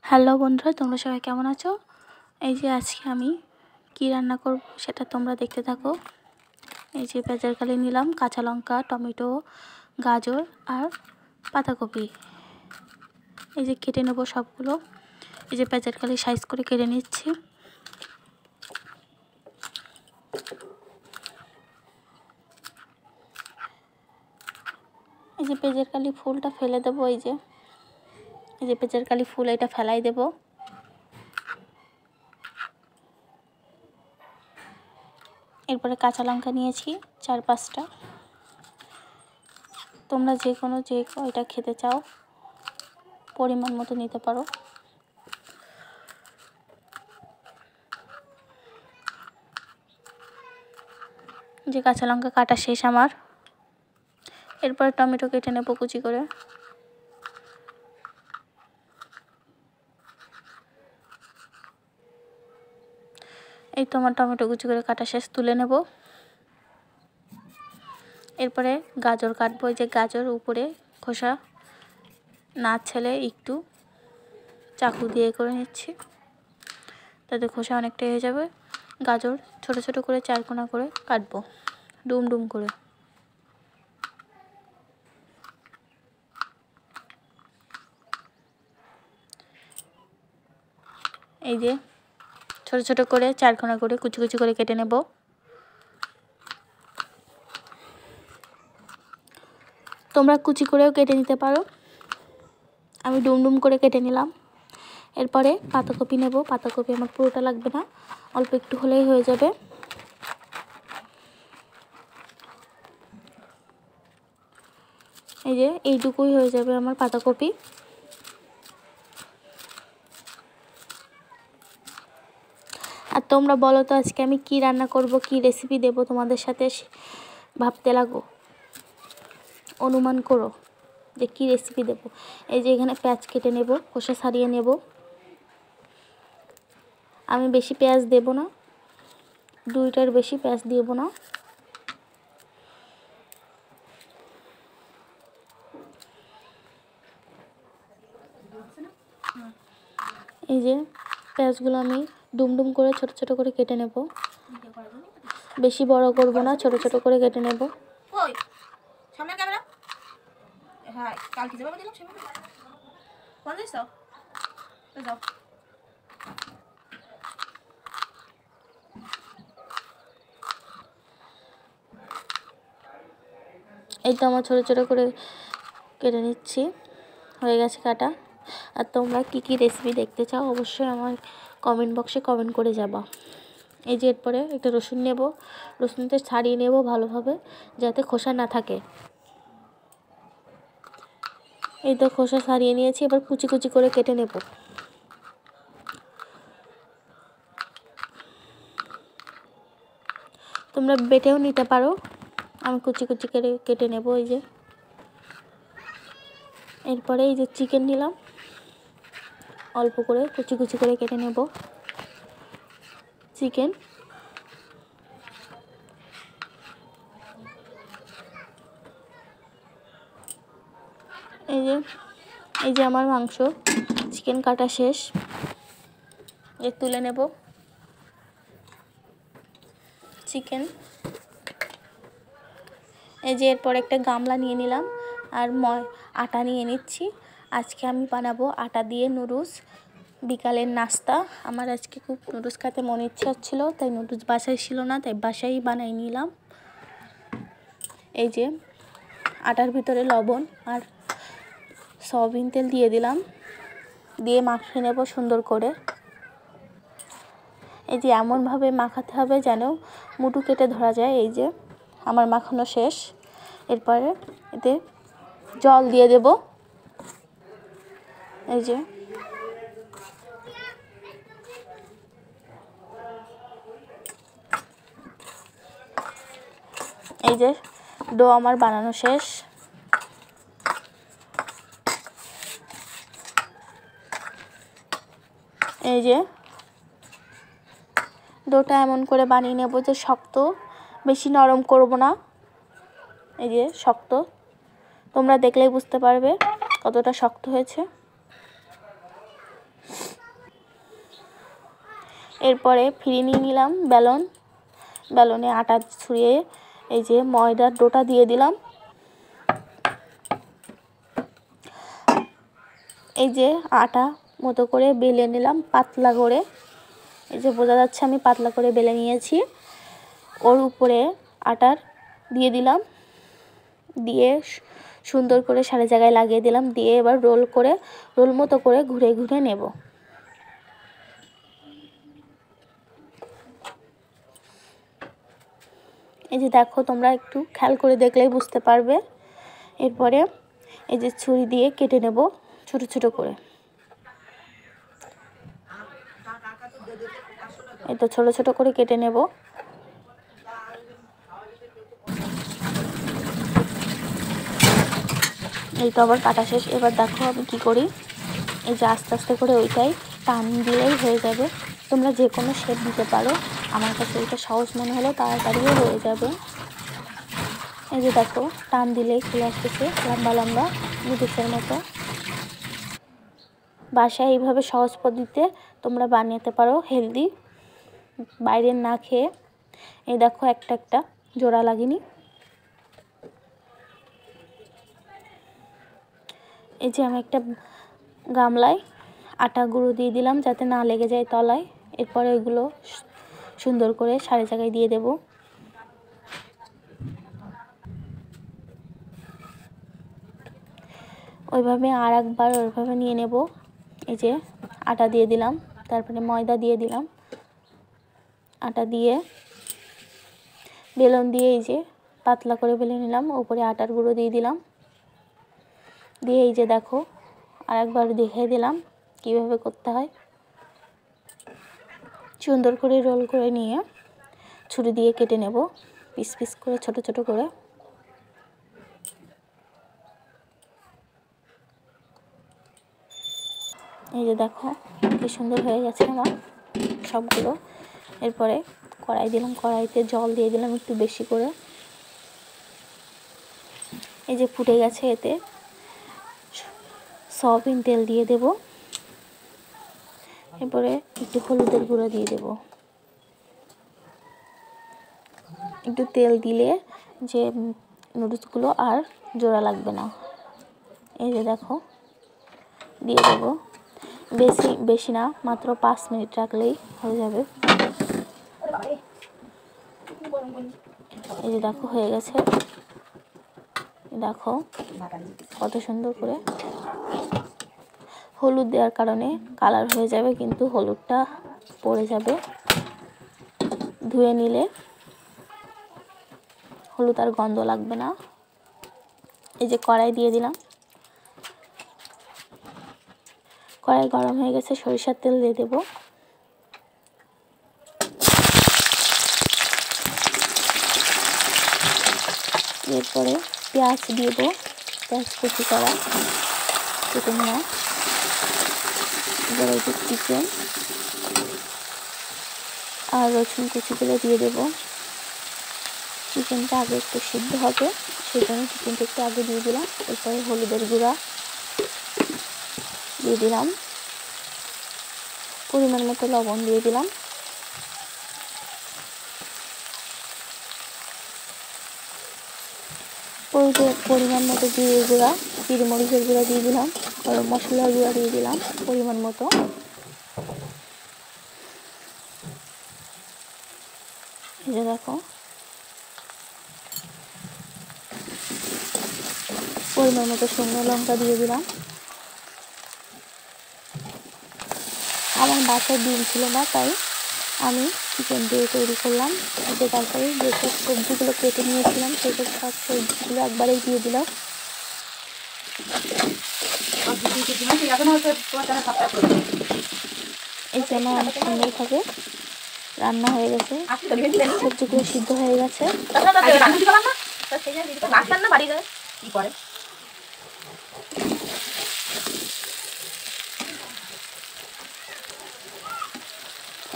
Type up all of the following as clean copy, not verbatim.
Hello বন্ধুরা, তোমরা সবাই কেমন আছো? এই যে আজকে আমি কি রান্না করব সেটা তোমরা দেখতে থাকো। এই যে পেঁয়াজকালি নিলাম, কাঁচা লঙ্কা, টমেটো, গাজর আর পাতাকপি। এই যে কেটে নেব সবগুলো। এই যে পেঁয়াজকালি সাইজ করে কেটে নিচ্ছি। এই যে পেঁয়াজকালি ফুলটা ফেলে দেবো। এই যে পেঁয়াজকালি ফুল, এটা ফেলাই দেবো। এরপরে কাঁচা লঙ্কা নিয়েছি 4-5টা। তোমরা যে কয়টা খেতে চাও পরিমাণ মতো নিতে পারো। যে কাঁচা লঙ্কা কাটা শেষ আমার। এরপর টমেটো কেটে নেবো কুচি করে। এই তো আমার টমেটো কুচি করে কাটা শেষ, তুলে নেব। এরপরে গাজর কাটবো। এই যে গাজর উপরে খোসা না ছেলে একটু চাকু দিয়ে করে নিচ্ছি, তাতে খোসা অনেকটাই হয়ে যাবে। গাজর ছোট ছোট করে 4 কোনা করে কাটবো, ডুম ডুম করে। এই যে ছোট ছোট করে 4 কোনা করে কুচি কুচি করে কেটে নেব। তোমরা কুচি করেও কেটে নিতে পারো, আমি ডুম ডুম করে কেটে নিলাম। এরপরে পাতাকপি নেব। পাতাকপি আমার পুরোটা লাগবে না, অল্প একটু হলেই হয়ে যাবে। এই যে এইটুকুই হয়ে যাবে আমার পাতাকপি। আর তোমরা বলো তো আজকে আমি কি রান্না করব, কি রেসিপি দেব তোমাদের সাথে, ভাবতে লাগো, অনুমান করো যে কি রেসিপি দেব। এই যে এখানে পেঁয়াজ কেটে নেব, খোসা ছাড়িয়ে নেব। আমি বেশি পেঁয়াজ দেব না, 2টার বেশি পেঁয়াজ দেব না। এই যে পেঁয়াজগুলো আমি ডুমডুম করে ছোট ছোট করে কেটে নেব, বেশি বড় করব না, ছোট ছোট করে কেটে নেব। এই তো আমার ছোট ছোট করে কেটে নিচ্ছি, হয়ে গেছে কাটা। আর তোমরা কি কি রেসিপি দেখতে চাও অবশ্যই আমার কমেন্ট বক্সে কমেন্ট করে যাবা। এই যে এরপরে একটা রসুন নেব, রসুনটা ছাড়িয়ে নেব ভালোভাবে যাতে খোসা না থাকে। এই তো খোসা ছাড়িয়ে নিয়েছি, এবার কুচি কুচি করে কেটে নেব। তোমরা বেটেও নিতে পারো, আমি কুচি কুচি করে কেটে নেব। এই যে এরপরে এই যে চিকেন নিলাম, অল্প করে কুচি কুচি করে কেটে নেব চিকেন। এই যে আমার মাংস চিকেন কাটা শেষ, তুলে নেব চিকেন। এই যে এরপর একটা গামলা নিয়ে নিলাম আর আটা নিয়ে নিচ্ছি। আজকে আমি বানাবো আটা দিয়ে নুডলস, বিকালের নাস্তা। আমার আজকে খুব নুডলস খেতে মনে ইচ্ছা হচ্ছিলো, তাই নুডলস বাসায় ছিল না, তাই বাসায় বানাই নিলাম। এই যে আটার ভিতরে লবণ আর সয়াবিন তেল দিয়ে দিলাম, দিয়ে মাখিয়ে নেব সুন্দর করে। এই যে এমনভাবে মাখাতে হবে যেন মুঠো কেটে ধরা যায়। এই যে আমার মাখানো শেষ, এরপরে এতে জল দিয়ে দেব। এই যে ডো আমার বানানো শেষ। এই যে ডোটা এমন করে বানিয়ে নেব যে শক্ত, বেশি নরম করব না। এই যে শক্ত, তোমরা দেখলেই বুঝতে পারবে কতটা শক্ত হয়েছে। এরপরে ফিরিয়ে নিয়ে নিলাম বেলনে আটা ছড়িয়ে এই যে ময়দার ডোটা দিয়ে দিলাম। এই যে আটা মতো করে বেলে নিলাম পাতলা করে, এই যে বোঝা যাচ্ছে আমি পাতলা করে বেলে নিয়েছি। ওর উপরে আটার দিয়ে দিলাম, দিয়ে সুন্দর করে সারা জায়গায় লাগিয়ে দিলাম, দিয়ে এবার রোল মতো করে ঘুরে ঘুরে নেব। এই যে দেখো, তোমরা একটু খেয়াল করে দেখলেই বুঝতে পারবে। এরপরে এই যে ছুরি দিয়ে কেটে নেব ছোট ছোট করে। এই তো ছোট ছোট করে কেটে নেব। এই তো আবার কাটা শেষ। এবার দেখো আমি কি করি, এই যে আস্তে আস্তে করে ওইটাই টান দিলেই হয়ে যাবে। তোমরা যে কোনো শেপ দিতে পারো, আমার কাছে এটা সহজ মনে হলো, তাড়াতাড়িও হয়ে যাবে। এই যে দেখো টান দিলেই চলে আসতেছে লম্বা লম্বা নুডলসের মতো। বাসায় এইভাবে সহজ পদ্ধতিতে তোমরা বানাতে পারো, হেলদি, বাইরের না খেয়ে। এই দেখো একটা একটা জোড়া লাগেনি। এই যে আমি একটা গামলায় আটা গুঁড়ো দিয়ে দিলাম যাতে না লেগে যায় তলায়। এরপরে ওইগুলো সুন্দর করে সারা জায়গায় দিয়ে দেব। ওইভাবে আর একবার ওইভাবে নিয়ে নেব। এই যে আটা দিয়ে দিলাম, তারপরে ময়দা দিয়ে দিলাম, আটা দিয়ে বেলন দিয়ে এই যে পাতলা করে বেলে নিলাম, উপরে আটার গুঁড়ো দিয়ে দিলাম, দিয়ে এই যে দেখো আর একবার দেখিয়ে দিলাম কিভাবে করতে হয়। সুন্দর করে রোল করে নিয়ে ছুরি দিয়ে কেটে নেব পিস পিস করে, ছোট ছোট করে। এই যে দেখো কি সুন্দর হয়ে গেছে আমার সবগুলো। এরপরে কড়াই দিলাম, কড়াইতে জল দিয়ে দিলাম একটু বেশি করে। এই যে ফুটে গেছে, এতে সয়াবিন তেল দিয়ে দেব। এরপরে একটু হলুদের গুঁড়ো দিয়ে দেব। একটু তেল দিলে যে নুডলসগুলো আর জোড়া লাগবে না। এই যে দেখো দিয়ে দেব, বেশি না, মাত্র 5 মিনিট রাখলেই হয়ে যাবে। এই যে দেখো হয়ে গেছে, দেখো কত সুন্দর করে। হলুদ দেওয়ার কারণে কালার হয়ে যাবে, কিন্তু হলুদটা পড়ে যাবে। ধুয়ে নিলে হলুদ আর গন্ধ লাগবে না। এই যে কড়াই দিয়ে দিলাম, কড়াই গরম হয়ে গেছে, সরিষার তেল দিয়ে দেব। এরপরে পেঁয়াজ দিয়ে দেবো, পেঁয়াজ কুচি করা কেটে নেওয়া। এবার একটু চিকেন আর রসুন কুচিগুলো দিয়ে দেবো। চিকেনটা আগে একটু সিদ্ধ হবে, সেই জন্য চিকেনটা একটু আগে দিয়ে দিলাম। এরপরে হলুদের গুঁড়া দিয়ে দিলাম, পরিমাণ মতো লবণ দিয়ে দিলাম, পরিমাণ মতো জিরে গুঁড়া, জিরে মরিচের গুঁড়া দিয়ে দিলাম, গরম মশলার গুঁড়া দিয়ে দিলাম পরিমাণ মতো। এই যে দেখো পরিমাণ মতো শুকনো লঙ্কা দিয়ে দিলাম। আমার বাসায় ডিম ছিল না, তাই আমি চিকেন দিয়ে তৈরি করলাম। যে তারপরে যেসব সবজিগুলো কেটে নিয়েছিলাম সেসব সব সবজিগুলো একবারেই দিয়ে দিলাম। এই যে আমার অনেক সুন্দরভাবে রান্না হয়ে গেছে, সবজিগুলো সিদ্ধ হয়ে গেছে।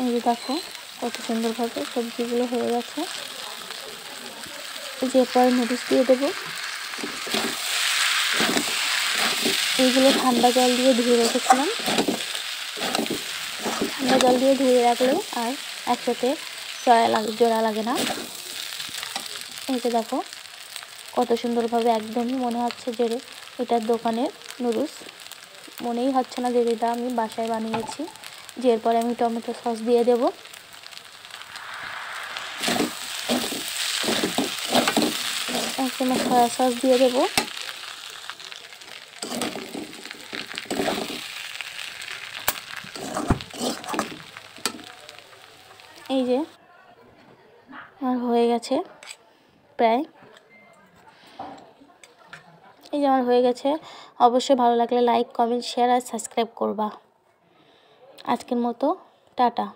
এই যে দেখো কত সুন্দরভাবে সবজিগুলো হয়ে গেছে। এই যে এরপরে নুডলস দিয়ে দেবো। এইগুলো ঠান্ডা জল দিয়ে ধুয়ে রেখেছিলাম, ঠান্ডা জল দিয়ে ধুয়ে রাখলেও আর একসাথে জোড়া লাগে না। এই যে দেখো কত সুন্দরভাবে, একদমই মনে হচ্ছে যে এটার দোকানের নুডলস, মনেই হচ্ছে না যে এটা আমি বাসায় বানিয়েছি। যে এরপরে আমি টমেটো সস দিয়ে দেব। এক চামচ সয়া সস দিয়ে দেব। এই যে আমার হয়ে গেছে প্রায়, এই যে আমার হয়ে গেছে। অবশ্যই ভালো লাগলে লাইক, কমেন্ট, শেয়ার আর সাবস্ক্রাইব করবা। আজকের মতো টাটা।